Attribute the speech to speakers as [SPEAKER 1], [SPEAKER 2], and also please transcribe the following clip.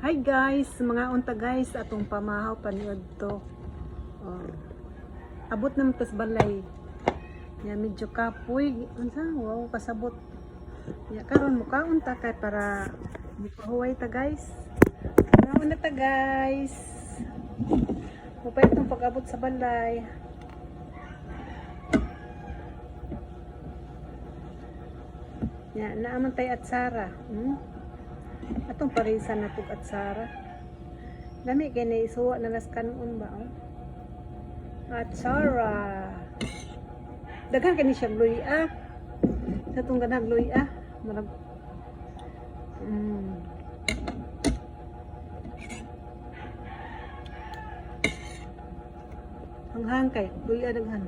[SPEAKER 1] Hi guys, mga unta guys, atong pamahaw paniod to. Oh. Abot naman tas balay. Ya medyo kapoy, unsa? Wow, kasabot. Ya karon mo ka unta kay para gipahuway ta guys. Mga ta guys. Mupay itong pag-abot sa balay. Ya, naaman tay at Sara. Atong parisan na tug at Sara. Lami kay na isuwa na las kanon ba oh. At Sara. Daghan kani siya gluya. Sa tong ganag gluya, marag hanghang kay gluya daghan.